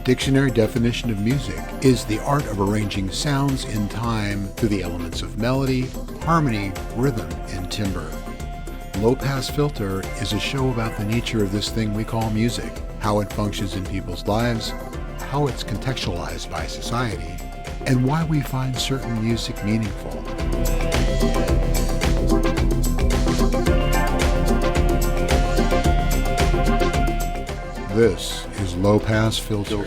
dictionary definition of music is the art of arranging sounds in time through the elements of melody, harmony, rhythm, and timbre. Low Pass Filter is a show about the nature of this thing we call music, how it functions in people's lives, how it's contextualized by society, and why we find certain music meaningful. This is Low Pass Filter.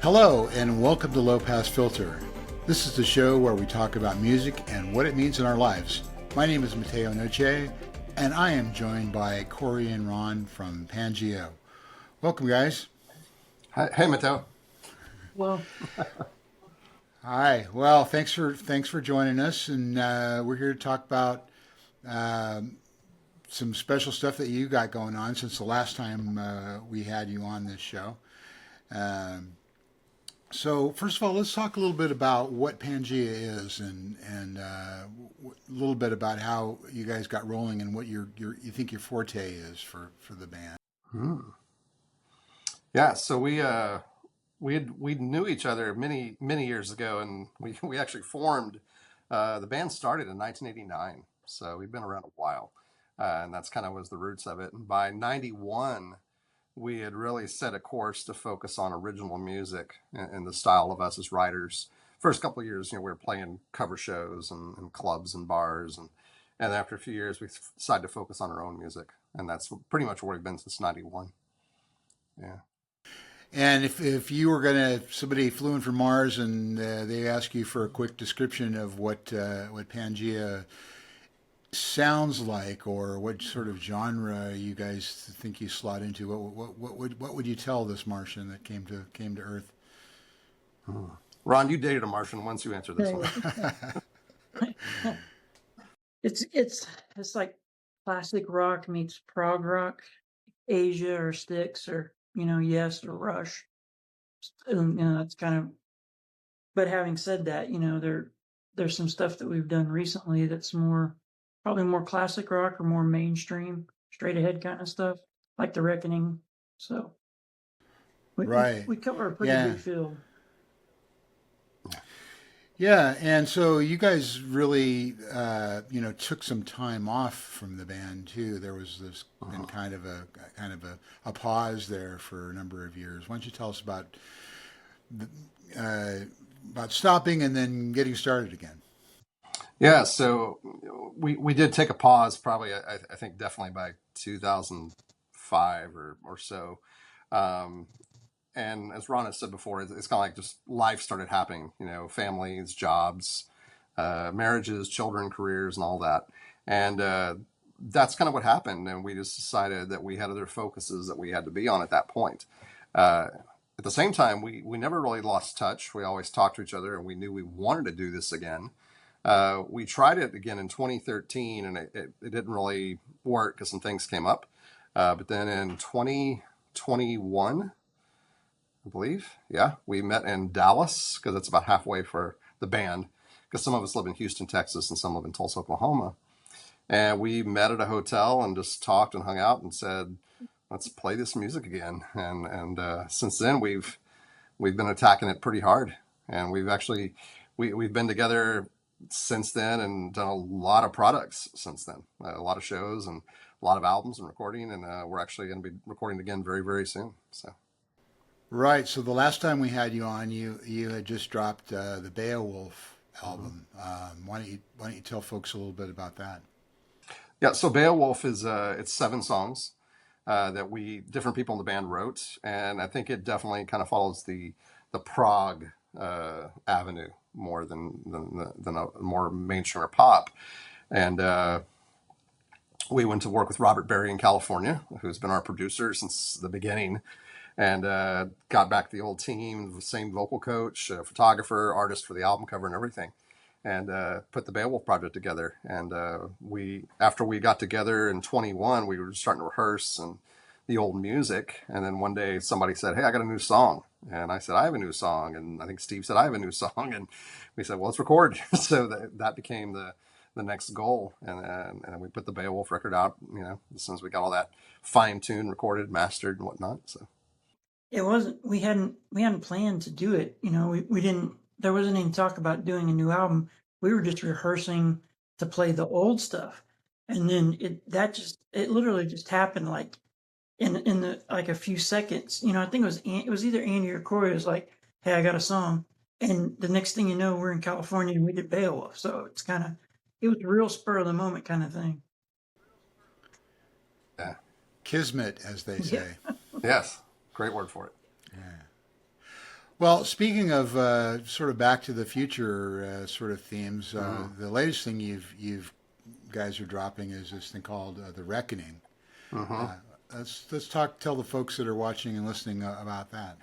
Hello and welcome to Low Pass Filter. This is the show where we talk about music and what it means in our lives. My name is Mateo Noche and I am joined by Corey and Ron from Pangaea. Welcome, guys. Hi, hey, Mateo. Well, Hi. Well, thanks for joining us, and we're here to talk about some special stuff that you got going on since the last time we had you on this show. So first of all, let's talk a little bit about what Pangaea is, and a little bit about how you guys got rolling and what you think your forte is for the band. Yeah, so we knew each other many years ago, and we actually formed. The band started in 1989, so we've been around a while, and that's kind of was the roots of it. And by '91, we had really set a course to focus on original music and the style of us as writers. First couple of years, we were playing cover shows and clubs and bars, and after a few years, we decided to focus on our own music, and that's pretty much where we've been since '91. Yeah. And if you were somebody flew in from Mars and they ask you for a quick description of what Pangaea sounds like, or what sort of genre you guys think you slot into, what would you tell this Martian that came to Earth? Ron, you dated a Martian once. You answered this one. it's like classic rock meets prog rock, Asia or Styx or Yes or Rush. It's kind of. But having said that, there's some stuff that we've done recently that's probably more classic rock or more mainstream, straight ahead kind of stuff, like The Reckoning. So Right. we cover a pretty big field. Yeah, and so you guys really, took some time off from the band too. There was been kind of a pause there for a number of years. Why don't you tell us about stopping and then getting started again? Yeah, so we did take a pause, probably I think definitely by 2005 or so. And as Ron has said before, it's kind of like just life started happening, families, jobs, marriages, children, careers, and all that. And that's kind of what happened. And we just decided that we had other focuses that we had to be on at that point. At the same time, we never really lost touch. We always talked to each other, and we knew we wanted to do this again. We tried it again in 2013, and it didn't really work because some things came up. But then in 2021, I believe, yeah, we met in Dallas because it's about halfway for the band, because some of us live in Houston, Texas, and some live in Tulsa, Oklahoma. And we met at a hotel and just talked and hung out and said, let's play this music again. And since then we've been attacking it pretty hard, and we've been together since then and done a lot of products since then, a lot of shows and a lot of albums and recording, and we're actually going to be recording again very, very soon. So. Right. So the last time we had you on, you had just dropped the Beowulf album. Why don't you tell folks a little bit about that? Yeah. So Beowulf is it's 7 songs that different people in the band wrote, and I think it definitely kind of follows the prog avenue more than a more mainstream or pop. And we went to work with Robert Berry in California, who's been our producer since the beginning. And got back the old team, the same vocal coach, photographer, artist for the album cover and everything, and put the Beowulf project together. And after we got together in 21, we were starting to rehearse and the old music. And then one day somebody said, "Hey, I got a new song." And I said, "I have a new song." And I think Steve said, "I have a new song." And we said, "Well, let's record." So that became the next goal. And then we put the Beowulf record out, as soon as we got all that fine tuned, recorded, mastered, and whatnot. So It wasn't, we hadn't planned to do it. We didn't, there wasn't any talk about doing a new album. We were just rehearsing to play the old stuff. And then it literally just happened like in the, like a few seconds. I think it was either Andy or Corey was like, "Hey, I got a song." And the next thing you know, we're in California and we did Beowulf. So it was a real spur of the moment kind of thing. yeah, Kismet, as they Yeah. say. yes, great word for it. Well, speaking of sort of Back to the Future sort of themes, the latest thing you've guys are dropping is this thing called The Reckoning. Let's tell the folks that are watching and listening about that.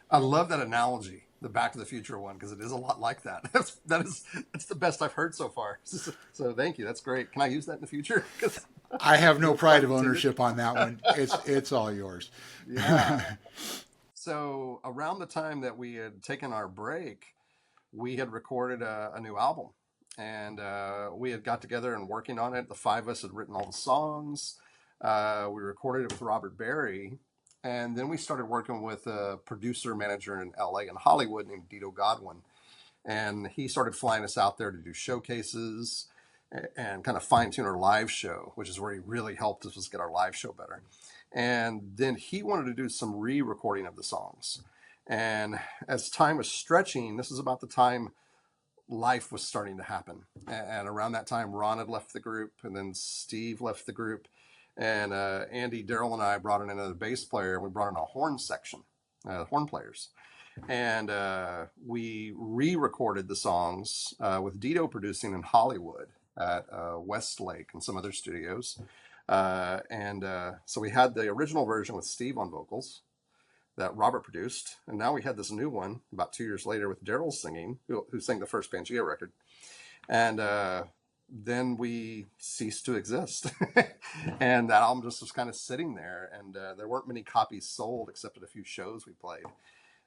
I love that analogy, the Back to the Future one, because it is a lot like that. That's the best I've heard so far. So thank you. That's great. Can I use that in the future? 'Cause I have no pride of ownership on that one. It's all yours. yeah. So around the time that we had taken our break, we had recorded a new album, and we had got together and working on it. The five of us had written all the songs. We recorded it with Robert Berry, and then we started working with a producer manager in LA and Hollywood named Dito Godwin, and he started flying us out there to do showcases and kind of fine tune our live show, which is where he really helped us get our live show better. And then he wanted to do some re-recording of the songs. And as time was stretching, this is about the time life was starting to happen. And around that time, Ron had left the group, and then Steve left the group. And Andy, Daryl, and I brought in another bass player, and we brought in a horn section, horn players. And we re-recorded the songs with Dito producing in Hollywood at Westlake and some other studios. So we had the original version with Steve on vocals that Robert produced, and now we had this new one about 2 years later with Daryl singing, who sang the first Pangaea record. And then we ceased to exist. And that album just was kind of sitting there, and there weren't many copies sold except at a few shows we played.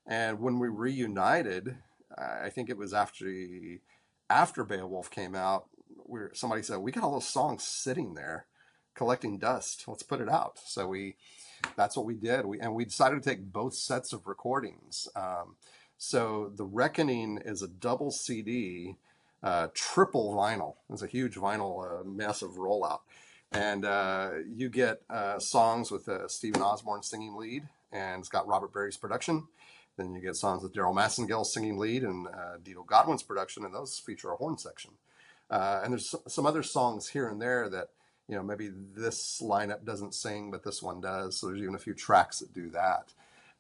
And when we reunited, I think it was after Beowulf came out, somebody said, "We got all those songs sitting there collecting dust. Let's put it out." So that's what we did. We decided to take both sets of recordings. So The Reckoning is a double CD, triple vinyl. It's a huge vinyl, massive rollout. And you get songs with Stephen Osborne singing lead, and it's got Robert Berry's production. Then you get songs with Daryl Massengale singing lead and Dito Godwin's production, and those feature a horn section. And there's some other songs here and there that, maybe this lineup doesn't sing, but this one does. So there's even a few tracks that do that.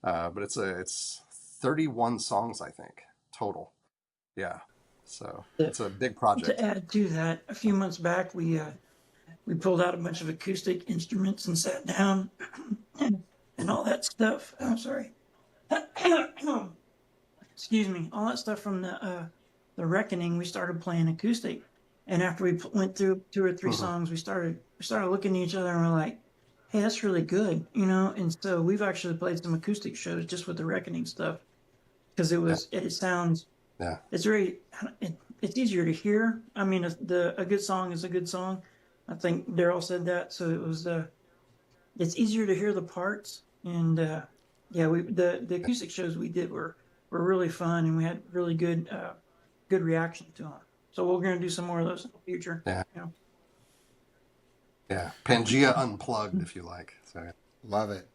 But it's 31 songs, I think, total. Yeah. So it's a big project. To add to that, a few months back, we pulled out a bunch of acoustic instruments and sat down and all that stuff. I'm sorry. Excuse me. All that stuff from the Reckoning, we started playing acoustic. And after we went through 2 or 3 songs, we started looking at each other and we're like, "Hey, that's really good," And so we've actually played some acoustic shows just with the Reckoning stuff, because it sounds, it's very, it's easier to hear. I mean, a good song is a good song. I think Daryl said that. So it's easier to hear the parts. And the acoustic shows we did were really fun, and we had really good reaction to them. So we're going to do some more of those in the future. Yeah. Yeah. Pangaea Unplugged, if you like. So, Love it.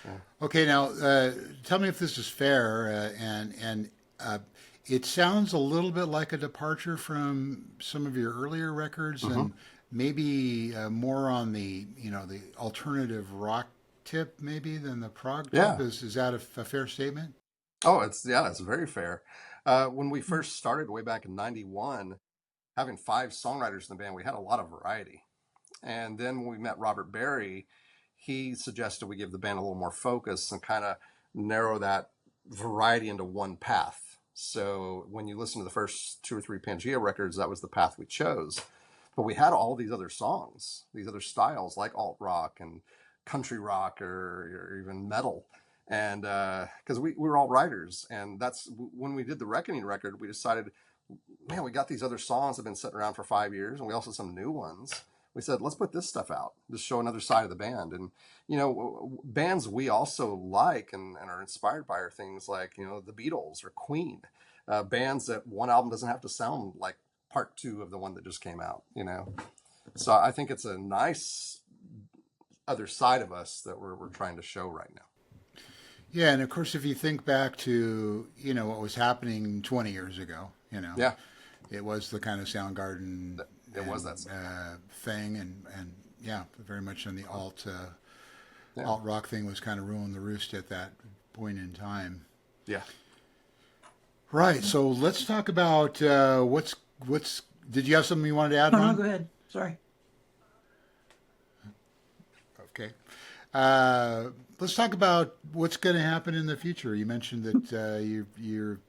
Yeah. Okay, now tell me if this is fair. And it sounds a little bit like a departure from some of your earlier records, and maybe more on the the alternative rock tip maybe than the prog tip. Is that a fair statement? Oh, it's very fair. When we first started way back in '91, having 5 songwriters in the band, we had a lot of variety. And then when we met Robert Berry, he suggested we give the band a little more focus and kind of narrow that variety into one path. So when you listen to the first 2 or 3 Pangaea records, that was the path we chose. But we had all these other songs, these other styles like alt rock and country rock or even metal. And because we were all writers, and that's when we did the Reckoning record, we decided, man, we got these other songs that have been sitting around for 5 years, and we also have some new ones. We said, let's put this stuff out, just show another side of the band. And, bands we also like and are inspired by are things like, the Beatles or Queen, bands that one album doesn't have to sound like part two of the one that just came out. So I think it's a nice other side of us that we're trying to show right now. Yeah, and of course, if you think back to what was happening 20 years ago, Yeah, it was the kind of Soundgarden it was that thing, and yeah, very much on the alt yeah. rock thing was kind of ruling the roost at that point in time. Yeah. Right. So let's talk about what's. Did you have something you wanted to add, No, Ron? go ahead. Sorry. Okay. Let's talk about what's going to happen in the future. You mentioned that you're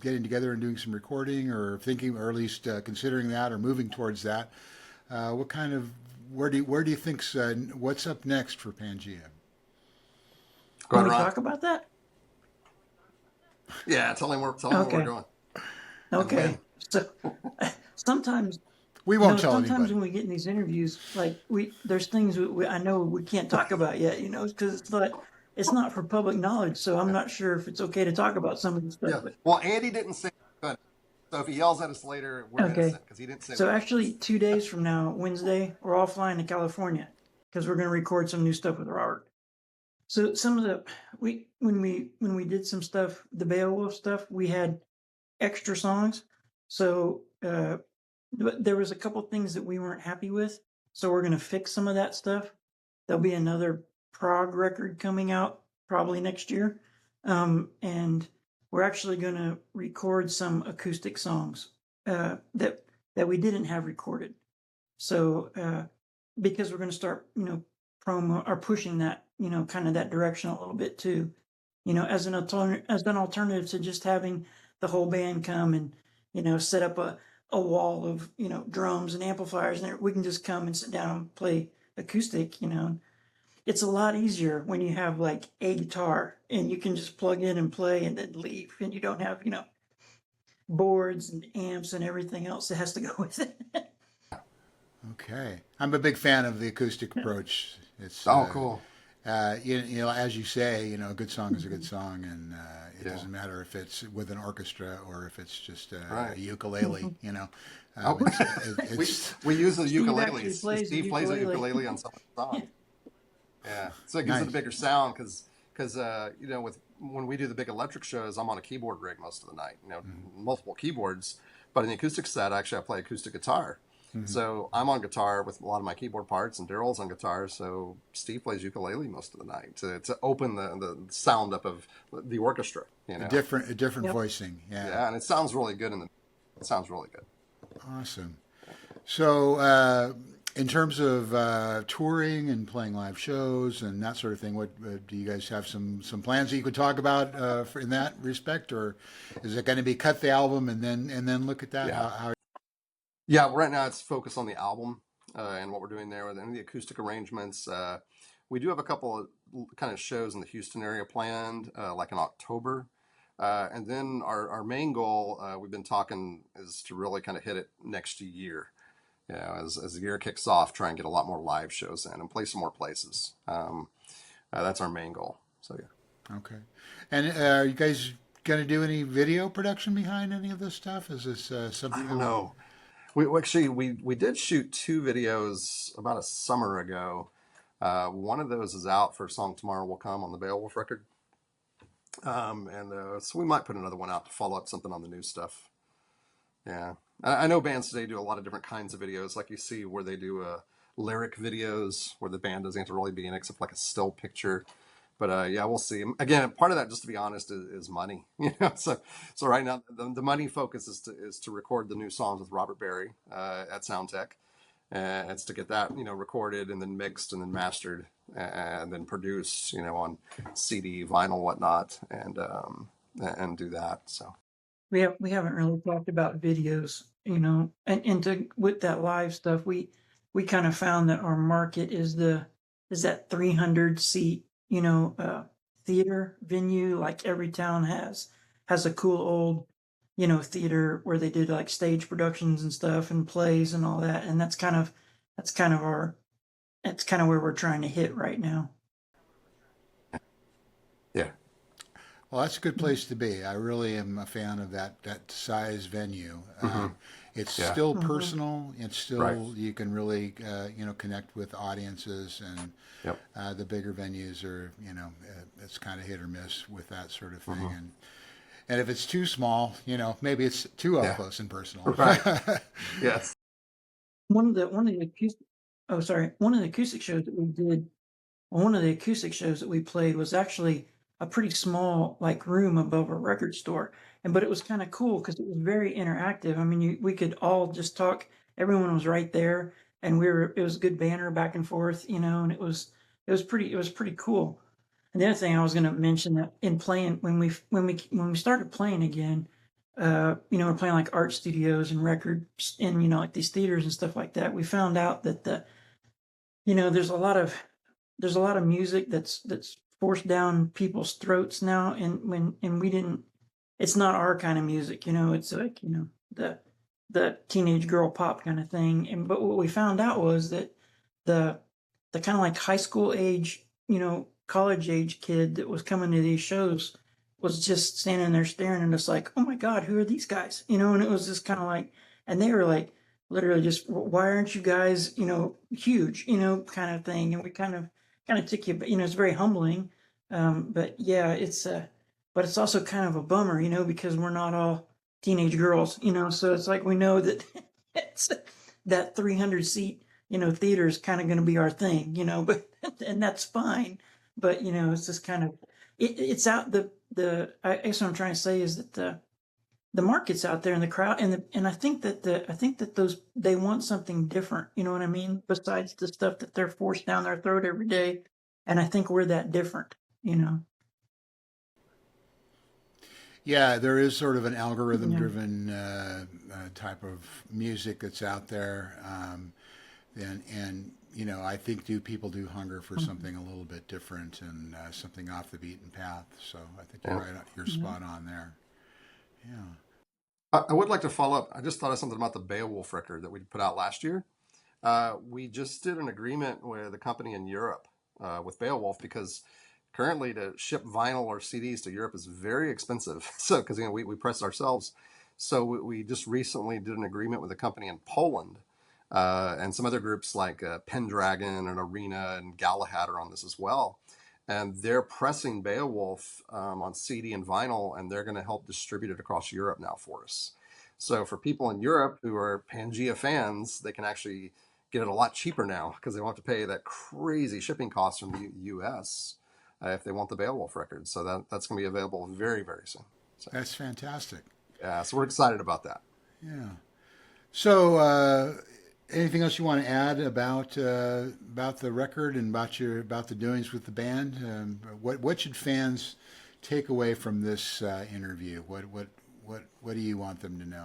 getting together and doing some recording, or thinking, or at least considering that, or moving towards that. Where do you think what's up next for Pangaea? Go Can ahead, we Ron. talk about that? Yeah, tell him where we're going. Okay. So sometimes, We won't tell sometimes anybody. when we get in these interviews, like there's things I know we can't talk about yet, because it's not for public knowledge. So I'm not sure if it's okay to talk about some of this stuff. Yeah. But Well, Andy didn't say good. So if he yells at us later, we're okay. innocent because he didn't say. So actually, 2 days from now, Wednesday, we're all flying to California because we're going to record some new stuff with Robert. So some of the when we did some stuff, the Beowulf stuff, we had extra songs. So but there was a couple things that we weren't happy with. So we're going to fix some of that stuff. There'll be another prog record coming out probably next year. And we're actually going to record some acoustic songs that we didn't have recorded. So because we're going to start, promo or pushing that, kind of that direction a little bit too, as an alternative to just having the whole band come and, set up a wall of, drums and amplifiers, and we can just come and sit down and play acoustic. It's a lot easier when you have like a guitar and you can just plug in and play and then leave, and you don't have, boards and amps and everything else that has to go with it. Okay, I'm a big fan of the acoustic approach. It's Cool. As you say, a good song is a good song, and it Yeah. doesn't matter if it's with an orchestra or if it's just Right. a ukulele. Oh. We use the ukulele. Steve Steve plays the ukulele on some of the songs. Yeah, so it gives it a Nice. bigger sound because when we do the big electric shows, I'm on a keyboard rig most of the night. Multiple keyboards, but in the acoustic set, actually, I play acoustic guitar. So I'm on guitar with a lot of my keyboard parts, and Daryl's on guitar. So Steve plays ukulele most of the night to open the sound up of the orchestra. A different Yep. voicing. Yeah, and it sounds really good it sounds really good. Awesome. So, in terms of touring and playing live shows and that sort of thing, what do you guys have some plans that you could talk about in that respect, or is it going to be cut the album and then look at that? Yeah. Yeah, right now it's focused on the album and what we're doing there with the acoustic arrangements. We do have a couple of kind of shows in the Houston area planned, like in October. And then our main goal, we've been talking, is to really kind of hit it next year. As the year kicks off, try and get a lot more live shows in and play some more places. That's our main goal. So, yeah. Okay. And are you guys going to do any video production behind any of this stuff? Is this something? I don't know. We did shoot 2 videos about a summer ago. One of those is out for a song Tomorrow Will Come on the Beowulf record. So we might put another one out to follow up something on the new stuff. Yeah. I know bands today do a lot of different kinds of videos, like you see where they do lyric videos where the band doesn't have to really be in except like a still picture. But yeah, we'll see. Again, part of that, just to be honest, is money. So right now the money focus is to record the new songs with Robert Berry at Soundtech. It's to get that recorded and then mixed and then mastered and then produced on CD, vinyl, whatnot, and do that. So We haven't really talked about videos, and with that live stuff, we kind of found that our market is the that 300 seat, theater venue. Like every town has a cool old, theater where they did like stage productions and stuff and plays and all that. And that's kind of our that's kind of where we're trying to hit right now. Yeah. Well, that's a good place to be. I really am a fan of that size venue. Hmm. It's Yeah. still Mhm. personal. It's Right. still you can really connect with audiences, and Yep. the bigger venues are it's kind of hit or miss with that sort of thing. Hmm. And if it's too small, maybe it's too up Yeah. close and personal. Right. Yes. One of the acoustic oh sorry, one of the acoustic shows that we did one of the acoustic shows that we played was actually a pretty small like room above a record store. And but it was kind of cool because it was very interactive. I mean, we could all just talk. Everyone was right there, and it was good banter back and forth, and it was pretty cool. And the other thing I was going to mention that in playing when we started playing again, we're playing like art studios and records and like these theaters and stuff like that. We found out that there's a lot of music that's forced down people's throats now, and we didn't. It's not our kind of music, It's like the teenage girl pop kind of thing. And but what we found out was that the the kind of like high school age, college age kid that was coming to these shows was just standing there staring at us like, oh my God, who are these guys? And it was just kind of like, and they were like, literally just, why aren't you guys, huge, kind of thing. And we kind of took you, but it's very humbling. But yeah, but it's also kind of a bummer, because we're not all teenage girls, so it's like we know that it's, that 300 seat, theater is kind of going to be our thing, but, and that's fine. But, it's just kind of, it's out I guess what I'm trying to say is that the market's out there in the crowd, and I think that those they want something different. You know what I mean? Besides the stuff that they're forced down their throat every day, and I think we're that different. You know? Yeah, there is sort of an Yeah. algorithm-driven type of music that's out there, and I think people do hunger for Mhm. something a little bit different and something off the beaten path. So I think Yeah. you're Yeah. spot on there. Yeah. I would like to follow up. I just thought of something about the Beowulf record that we put out last year. We just did an agreement with a company in Europe with Beowulf because currently to ship vinyl or CDs to Europe is very expensive. So, because we press ourselves. So we just recently did an agreement with a company in Poland and some other groups like Pendragon and Arena and Galahad are on this as well. And they're pressing Beowulf on CD and vinyl, and they're going to help distribute it across Europe now for us. So for people in Europe who are Pangaea fans, they can actually get it a lot cheaper now because they won't have to pay that crazy shipping cost from the U.S. If they want the Beowulf record. So that's going to be available very, very soon. So That's fantastic. yeah, so we're excited about that. Yeah. So, anything else you want to add about the record and about the doings with the band? What should fans take away from this interview? What do you want them to know?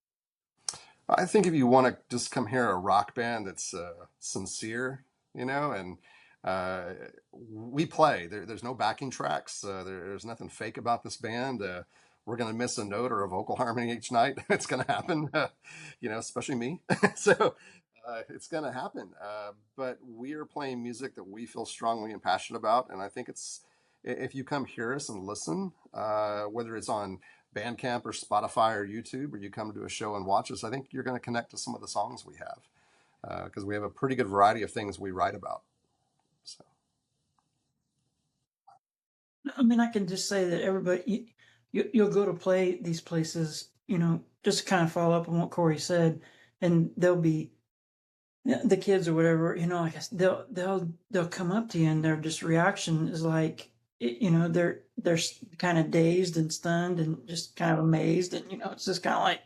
I think if you want to just come hear a rock band that's sincere, and uh, we play. There's no backing tracks. There's nothing fake about this band. We're going to miss a note or a vocal harmony each night. It's going to happen, especially me. So it's going to happen. But we are playing music that we feel strongly and passionate about. And I think if you come hear us and listen, whether it's on Bandcamp or Spotify or YouTube, or you come to a show and watch us, I think you're going to connect to some of the songs we have because we have a pretty good variety of things we write about. So, I mean, I can just say that everybody, you'll go to play these places, just to kind of follow up on what Corey said, and they'll be the kids or whatever, like they'll come up to you and their just reaction is like, they're kind of dazed and stunned and just kind of amazed, and it's just kind of like,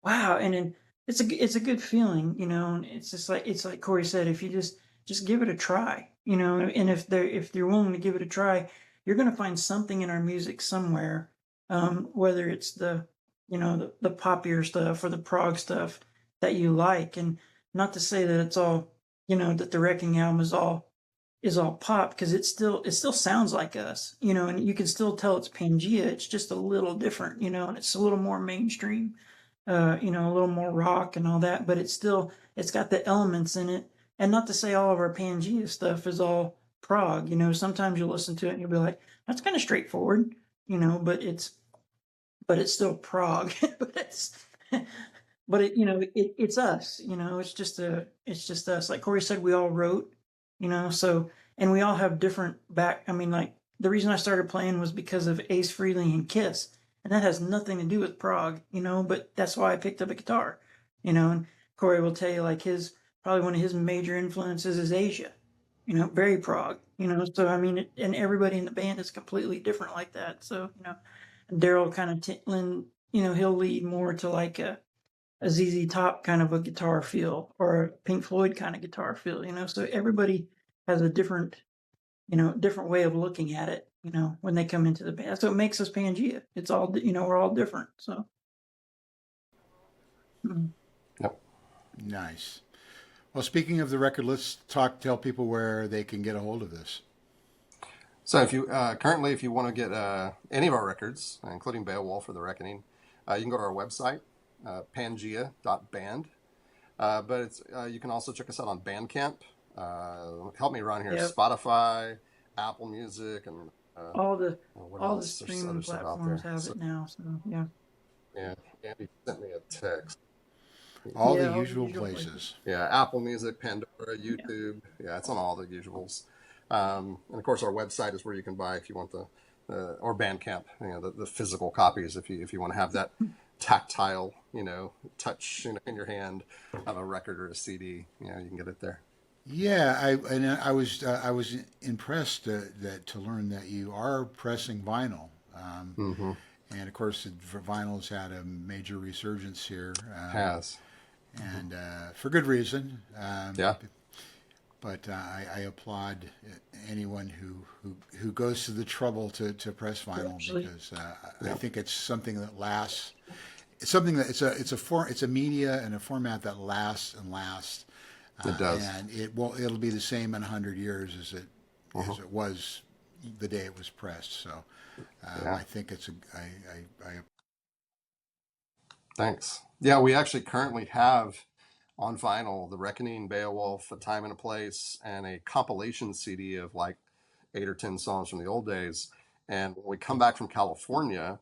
wow, and then it's a good feeling, and it's like Corey said, if you just give it a try, and if you're willing to give it a try, you're gonna find something in our music somewhere, whether it's the poppier stuff or the prog stuff that you like, and not to say that it's all, that the Wrecking album is all is all pop because it still sounds like us, you know, and you can still tell it's Pangea. It's just a little different, you know, and it's a little more mainstream, you know, a little more rock and all that, but it's got the elements in it. And not to say all of our Pangea stuff is all prog, you know, sometimes you'll listen to it and you'll be like, that's kind of straightforward, you know, but it's still prog, but but it, you know, it's us, you know, it's just us. Like Corey said, we all wrote, you know, so, and we all have different I mean, like the reason I started playing was because of Ace Frehley and Kiss, and that has nothing to do with prog, you know, but that's why I picked up a guitar, you know, and Corey will tell you like probably one of his major influences is Asia, you know, very prog, you know, so I mean, and everybody in the band is completely different like that. So, you know, Daryl kind of, you know, he'll lead more to like a ZZ Top kind of a guitar feel or a Pink Floyd kind of guitar feel, you know. So everybody has a different, you know, different way of looking at it, you know, when they come into the band. So it makes us Pangea. It's all, you know, we're all different. So. Mm. Yep. Nice. Well, speaking of the record, let's tell people where they can get a hold of this. So if you currently, if you want to get any of our records, including Beowulf or The Reckoning, you can go to our website, pangea.band. But it's you can also check us out on Bandcamp. Help me run here. Yep. Spotify, Apple Music, and all the else? streaming platforms have it now. So yeah. Yeah, Andy sent me a text. All the usual places. Yeah, Apple Music, Pandora, YouTube. Yeah, it's on all the usuals. And of course, our website is where you can buy if you want or Bandcamp, you know, the physical copies if you want to have that tactile, you know, touch in your hand of a record or a CD. You know, you can get it there. Yeah, I was impressed to learn that you are pressing vinyl. Mm-hmm. And of course, vinyl's had a major resurgence here. Has. And for good reason. Yeah. But I applaud anyone who goes to the trouble to press vinyl because I think it's something that lasts. It's something that it's a media and a format that lasts and lasts. It does, and it'll be the same in 100 years as it was the day it was pressed. So I think it's I Thanks. Yeah, we actually currently have on vinyl The Reckoning, Beowulf, A Time and a Place, and a compilation CD of like 8 or 10 songs from the old days. And when we come back from California,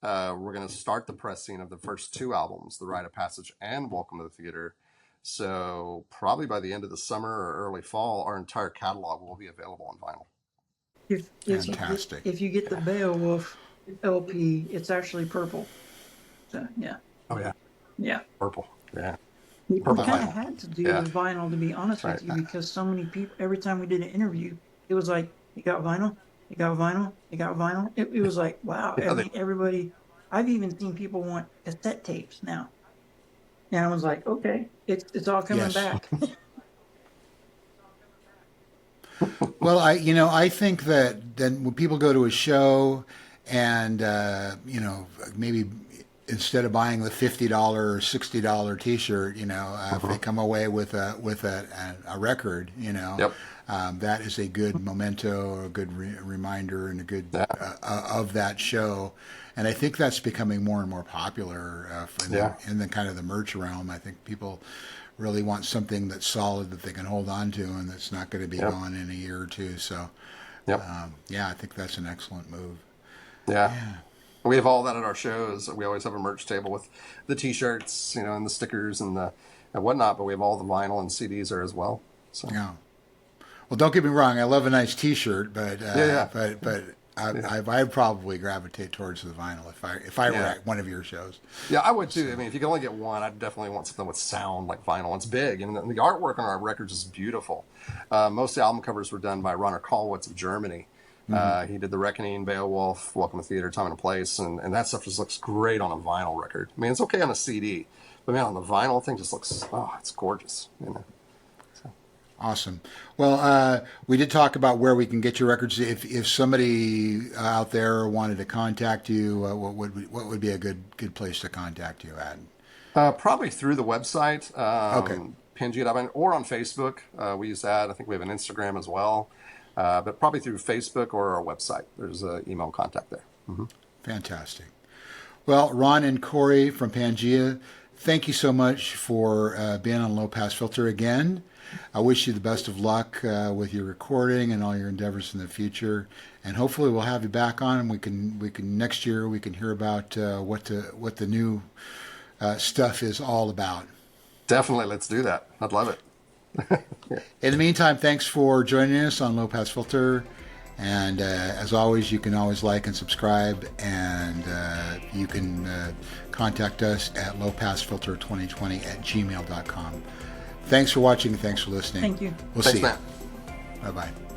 we're going to start the pressing of the first 2 albums, The Rite of Passage and Welcome to the Theater. So probably by the end of the summer or early fall, our entire catalog will be available on vinyl. Fantastic. If you get the Beowulf LP, it's actually purple. So yeah. Oh yeah. Yeah. Purple. Yeah. We kind of had to do the vinyl, to be honest with you, because so many people, every time we did an interview, it was like, you got vinyl? You got vinyl? You got vinyl? It was like, wow. I mean, everybody, I've even seen people want cassette tapes now. And I was like, okay, it's all coming back. Well, I think that then when people go to a show and maybe instead of buying the $50 or $60 T-shirt, if they come away with a record, that is a good memento or a good reminder and a good of that show. And I think that's becoming more and more popular in the kind of the merch realm. I think people really want something that's solid that they can hold on to and that's not going to be gone in a year or two. So, I think that's an excellent move. Yeah. We have all that at our shows. We always have a merch table with the T-shirts, and the stickers and whatnot. But we have all the vinyl and CDs there as well. So. Yeah. Well, don't get me wrong. I love a nice T-shirt, but I'd probably gravitate towards the vinyl if I were at one of your shows. Yeah, I would too. I mean, if you can only get one, I'd definitely want something with sound like vinyl. It's big, and the artwork on our records is beautiful. Most of the album covers were done by Rainer Kallwitz of Germany. He did The Reckoning, Beowulf, Welcome to Theater, Time and a Place, and that stuff just looks great on a vinyl record. I mean, it's okay on a CD, but man, on the vinyl thing just looks, it's gorgeous. So. Awesome. Well, we did talk about where we can get your records. If somebody out there wanted to contact you, what would be a good place to contact you at? Probably through the website. Okay. Pangaea.com, or on Facebook. We use that. I think we have an Instagram as well. But probably through Facebook or our website. There's an email contact there. Mm-hmm. Fantastic. Well, Ron and Corey from Pangaea, thank you so much for being on Low Pass Filter again. I wish you the best of luck with your recording and all your endeavors in the future. And hopefully we'll have you back on, and we can next year we can hear about what the new stuff is all about. Definitely, let's do that. I'd love it. In the meantime, thanks for joining us on Low Pass Filter. And as always, you can always like and subscribe, and you can contact us at lowpassfilter2020@gmail.com. Thanks for watching, and thanks for listening. Thank you. We'll Thanks, see you. Matt. Bye-bye.